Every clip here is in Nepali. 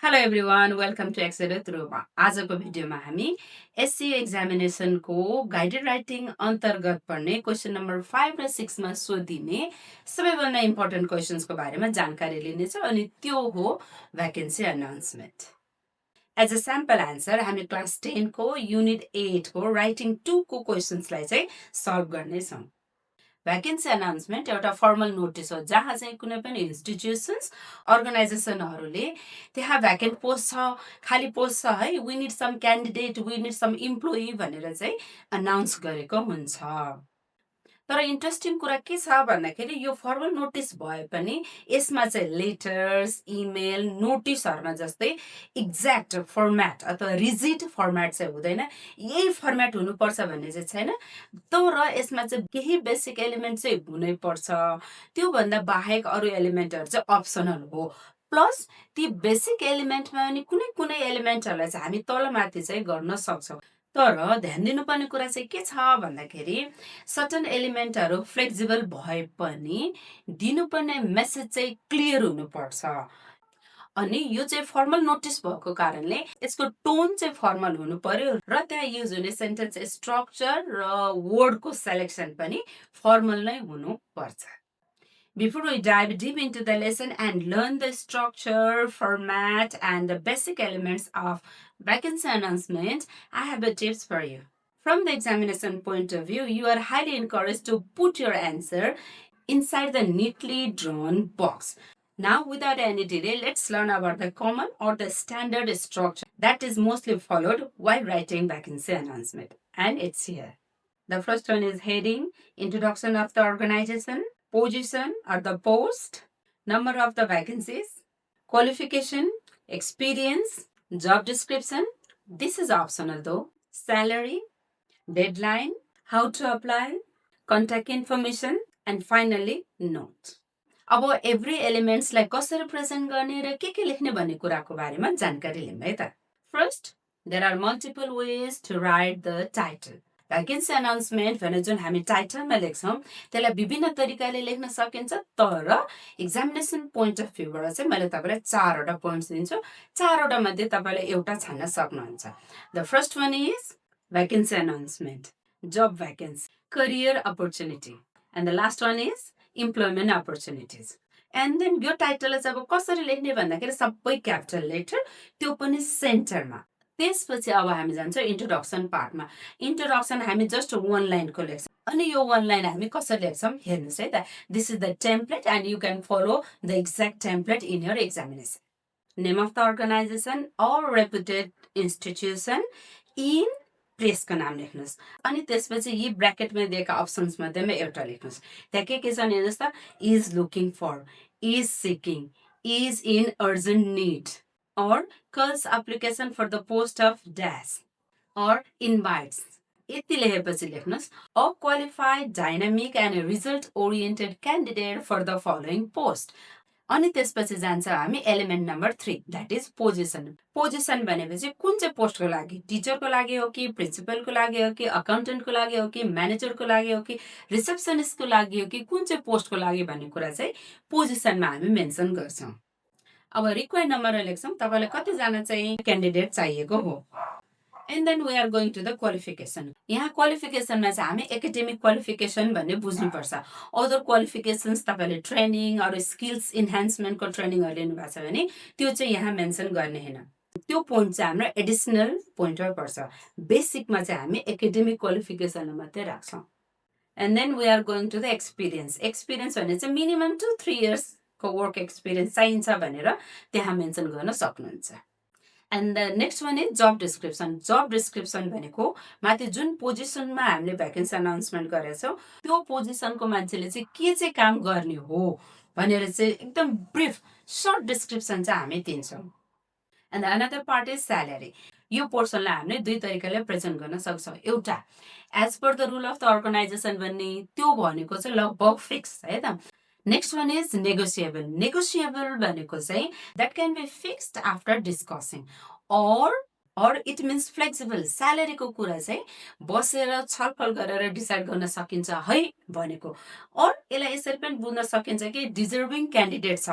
Hello everyone, welcome to Exeter Roma. आजको भिडियोमा हामी एससी एक्जामिनेसनको गाइडेड राइटिङ अन्तर्गत पर्ने क्वेसन नम्बर 5 र 6 मा सोधिने सबैभन्दा इम्पोर्टेन्ट क्वेसन्सको बारेमा जानकारी लिनेछौँ अनि त्यो हो vacancy announcement. As a sample answer हामी क्लास 10 को युनिट 8 को राइटिङ 2 को क्वेसन्सलाई चाहिँ सल्भ गर्नेछौँ. भ्याकेन्सी अनाउन्समेन्ट एउटा फर्मल नोटिस हो जहाँ चाहिँ कुनै पनि इन्स्टिट्युसन्स अर्गनाइजेसनहरूले त्यहाँ भ्याकेन्ट पोस्ट छ, खाली पोस्ट छ है, we need some candidate, we need some employee भनेर चाहिँ अनाउन्स गरेको हुन्छ. तर इन्ट्रेस्टिङ कुरा के छ भन्दाखेरि यो फर्मल नोटिस भए पनि यसमा चाहिँ लेटर्स, इमेल, नोटिसहरुमा जस्तै एक्ज्याक्ट फर्म्याट अथवा रिजिड फर्म्याट चाहिँ हुँदैन. यही फर्म्याट हुनुपर्छ भन्ने चाहिँ छैन. तर यसमा चाहिँ केही बेसिक एलिमेन्ट चाहिँ हुनै पर्छ. त्यो भन्दा बाहेक अरु एलिमेन्टहरु चाहिँ अप्सनल हो. प्लस ती बेसिक एलिमेन्टमा पनि कुनै कुनै एलिमेन्टहरुलाई चाहिँ हामी तलमाथि चाहिँ गर्न सक्छौं. तर ध्यान दिनुपर्ने कुरा चाहिँ के छ भन्दाखेरि सर्टन एलिमेन्टहरु फ्लेक्सिबल भए पनि दिनुपर्ने मेसेज चाहिँ क्लियर हुनुपर्छ. अनि यो चाहिँ फर्मल नोटिस भएको कारणले यसको टोन चाहिँ फर्मल हुनु पर्यो र त्यहाँ युज हुने सेन्टेन्स स्ट्रक्चर र वर्डको सेलेक्सन पनि फर्मल नै हुनु पर्छ. Before we dive deep into the lesson and learn the structure, format, and the basic elements of vacancy announcement, I have a tips for you. From the examination point of view, you are highly encouraged to put your answer inside the neatly drawn box. Now, without any delay, let's learn about the common or the standard structure that is mostly followed while writing vacancy announcement. And it's here. The first one is heading, introduction of the organization, position or the post, number of the vacancies, qualification, experience, job description. This is optional though. Salary, deadline, how to apply, contact information, and finally note. अब एभ्री एलिमेन्ट्सलाई कसरी प्रेजेन्ट गर्ने र के लेख्ने भन्ने कुराको बारेमा जानकारी लिऊँ है त. First, there are multiple ways to write the title. Vacancy announcement भनेर जुन हामी टाइटलमा लेख्छौँ त्यसलाई विभिन्न तरिकाले लेख्न सकिन्छ. तर एक्जामिनेसन पोइन्ट अफ भ्यूबाट चाहिँ मैले तपाईलाई चारवटा पोइन्ट्स दिन्छु. चारवटा मध्ये तपाईले एउटा छान्न सक्नुहुन्छ. The first one is vacancy announcement, job vacancy, career opportunity, and the last one is employment opportunities. And then यो टाइटललाई चाहिँ अब कसरी लेख्ने भन्दाखेरि सबै क्यापिटल लेटर, त्यो पनि सेन्टरमा. त्यसपछि अब हामी जान्छौँ इन्ट्रोडक्सन पार्टमा. इन्ट्रोडक्सन हामी जस्ट वन लाइनको लेख्छौँ. अनि यो वन लाइन हामी कसरी लेख्छौँ हेर्नुस् है त. This is the template and you can follow the exact template in your examination. Name of the organisation और रेपुटेड इन्स्टिट्युसन इन प्लेसको नाम लेख्नुस्. अनि त्यसपछि यी ब्र्याकेटमा दिएका अप्सन्स मध्येमा एउटा लेख्नुस्. त्यहाँ के छ भने हेर्नुस् त. Is looking for, is seeking, is in urgent need, or calls application for the post of dash, or invites. यति लेखेपछि लेख्नुस्. A qualified, dynamic and result oriented candidate for the following post. अनि त्यसपछि जान्छ हामी element number 3, that is position. Position भनेपछि कुन चाहिँ पोस्टको लागि, टिचरको लागि हो कि, प्रिन्सिपलको लागि हो कि, अकाउन्टेन्टको लागि हो कि, म्यानेजरको लागि हो कि, रिसेप्सनिस्टको लागि हो कि, कुन चाहिँ पोस्टको लागि भन्ने कुरा चाहिँ पोजिसनमा हामी मेन्सन गर्छौँ. अब रिक्वायर्ड नम्बर लेख्छौँ. तपाईलाई कतिजना चाहिँ क्यान्डिडेट चाहिएको हो. And then we are going to the qualification. यहाँ क्वालिफिकेसनमा चाहिँ हामी एकाडेमिक क्वालिफिकेसन भन्ने बुझ्नुपर्छ. अदर क्वालिफिकेसन्स तपाईँले ट्रेनिङ अरू स्किल्स इन्हान्समेन्टको ट्रेनिङहरू लिनुभएको छ भने त्यो चाहिँ यहाँ मेन्सन गर्ने होइन. त्यो पोइन्ट चाहिँ हाम्रो एडिसनल पोइन्टमा पर्छ. बेसिकमा चाहिँ हामी एकाडेमिक क्वालिफिकेसन मात्रै राख्छौँ. And then we are going to the experience. Experience भने चाहिँ मिनिमम 2-3 इयर्स को वर्क एक्सपिरियन्स चाहिन्छ भनेर त्यहाँ मेन्सन गर्न सक्नुहुन्छ. And the next one is job description. Job description भनेको माथि जुन पोजिसनमा हामीले भ्याकेन्सी अनाउन्समेन्ट गरेछौँ त्यो पोजिसनको मान्छेले चाहिँ के चाहिँ काम गर्ने हो भनेर चाहिँ एकदम ब्रिफ सर्ट डिस्क्रिप्सन चाहिँ हामी दिन्छौँ. And another part is salary. यो पोर्सनलाई हामीले दुई तरिकाले प्रेजेन्ट गर्न सक्छौँ. एउटा as per the rule of the organisation भन्ने, त्यो भनेको चाहिँ लगभग फिक्स है त. Next one is negotiable. Negotiable भनेको चाहिँ that can be fixed after discussing, और or it means flexible. Salary को कुरा चाहिँ बसेर छलफल गरेर डिसाइड गर्न सकिन्छ है भनेको, और यसलाई यसरी पनि बुझ्न सकिन्छ कि डिजर्भिङ क्यान्डिडेट छ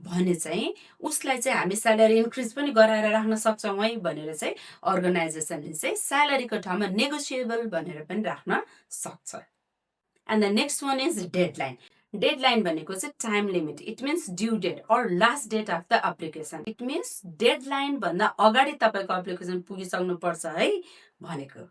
भने चाहिँ उसलाई चाहिँ हामी स्यालेरी इन्क्रिज पनि गराएर राख्न सक्छौँ है भनेर चाहिँ अर्गनाइजेसनले चाहिँ स्यालेरीको ठाउँमा नेगोसिएबल भनेर पनि राख्न सक्छ. And the next one is deadline. Deadline भनेको चाहिँ time limit. It means due date or last date of the application. It means deadline भन्दा अगाडि तपाईको एप्लिकेसन पुगिसक्नु पर्छ है भनेको.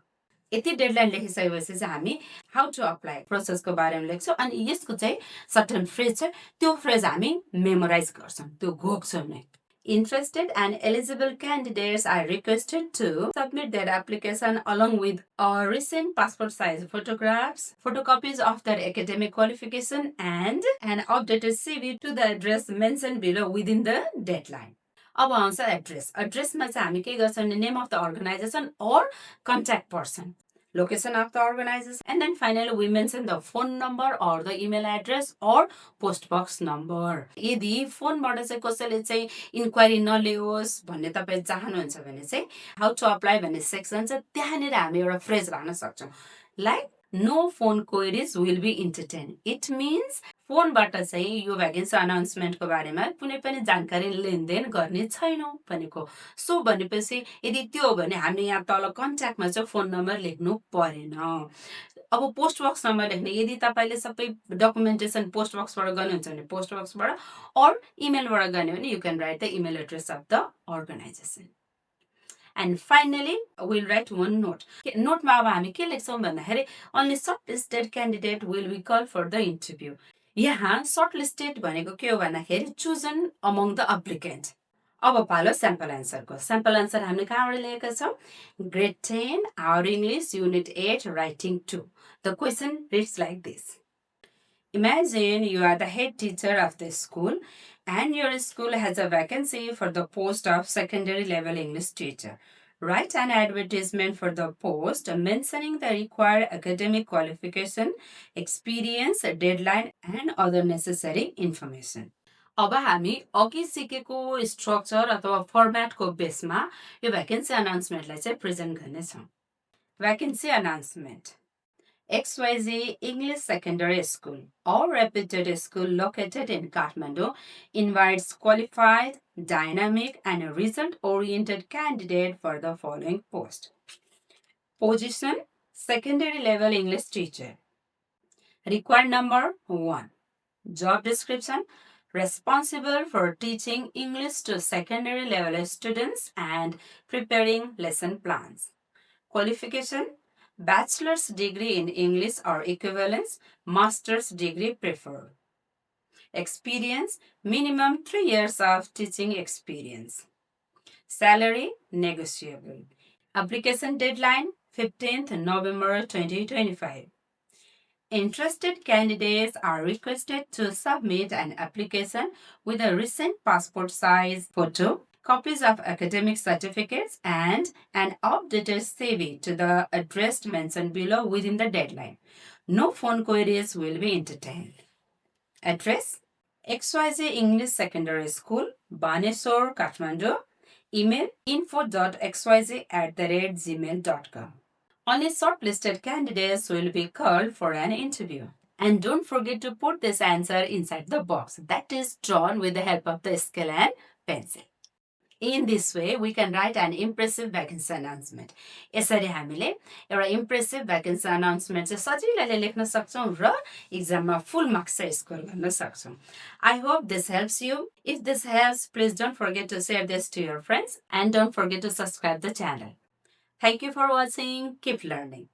यति डेडलाइन लेखिसकेपछि चाहिँ हामी हाउ टु अप्लाई प्रोसेसको बारेमा लेख्छौँ अनि यसको चाहिँ सर्टेन फ्रेज छ, त्यो फ्रेज हामी मेमोराइज गर्छौँ, त्यो घोक्छौँ नै. Interested and eligible candidates are requested to submit their application along with recent passport size photographs, photocopies of their academic qualification, and an updated CV to the address mentioned below within the deadline. अब आउँछ एड्रेस. एड्रेसमा चाहिँ हामी के गर्छौँ भने नेम अफ द अर्गनाइजेसन और contact person, location of the organization, and then finally we mention the phone number or the email address or post box number. यदि फोनबाट चाहिँ कसैले चाहिँ इन्क्वायरी नलियोस् भन्ने तपाईँ चाहनुहुन्छ भने चाहिँ हाउ टु अप्लाई भन्ने सेक्सन छ, त्यहाँनिर हामी एउटा फ्रेज राख्न सक्छौँ like no phone queries will be entertain. It means फोनबाट चाहिँ यो भ्याकेन्सी अनाउन्समेन्टको बारेमा कुनै पनि जानकारी लेनदेन गर्ने छैनौँ भनेको. सो भनेपछि यदि त्यो हो भने हामीले यहाँ तल कन्ट्याक्टमा चाहिँ फोन नम्बर लेख्नु परेन. अब पोस्ट बक्स नम्बर लेख्ने, यदि तपाईँले सबै डकुमेन्टेसन पोस्ट बक्सबाट गर्नुहुन्छ भने पोस्ट बक्सबाट, और इमेलबाट गर्ने भने you can write the email address of the organisation. And finally, we'll write one note. नोटमा अब हामी के लेख्छौँ भन्दाखेरि only shortlisted candidate will be called for the interview. यहाँ shortlisted भनेको के हो भन्दाखेरि chosen among the applicant. अब पालो स्याम्पल एन्सरको. स्याम्पल एन्सर हामीले कहाँबाट लिएका छौँ? Grade 10 our English unit 8 writing 2. The question reads like this. Imagine you are the head teacher of the school and your school has a vacancy for the post of secondary level English teacher. Write an advertisement for the post mentioning the required academic qualification, experience, deadline, and other necessary information. अब हामी अघि सिकेको स्ट्रक्चर अथवा फर्मेटको बेसमा यो भ्याकेन्सी अनाउन्समेन्टलाई चाहिँ प्रेजेन्ट गर्नेछौँ. Vacancy announcement. XYZ English Secondary School or reputed school located in Kathmandu invites qualified, dynamic, and result-oriented candidate for the following post. Position: secondary level English teacher. Required number 1. Job description: responsible for teaching English to secondary level students and preparing lesson plans. Qualification: bachelor's degree in English or equivalence, master's degree preferred. Experience: minimum 3 years of teaching experience. Salary: negotiable. Application deadline: 15th November 2025. Interested candidates are requested to submit an application with a recent passport size photo, copies of academic certificates, and an updated CV to the address mentioned below within the deadline. No phone queries will be entertained. Address: XYZ English Secondary School, Baneswar, Kathmandu. Email: info.xyz@gmail.com. Only shortlisted candidates will be called for an interview. And don't forget to put this answer inside the box that is drawn with the help of the scale and pencil. In this way, we can write an impressive vacancy announcement. यसरी हामीले एउटा impressive vacancy announcement चाहिँ सजिलैले लेख्न सक्छौँ र एक्जाममा फुल मार्क्स चाहिँ स्कोर गर्न सक्छौँ. I hope this helps you. If this helps, please don't forget to share this to your friends and don't forget to subscribe the channel. Thank you for watching. Keep learning.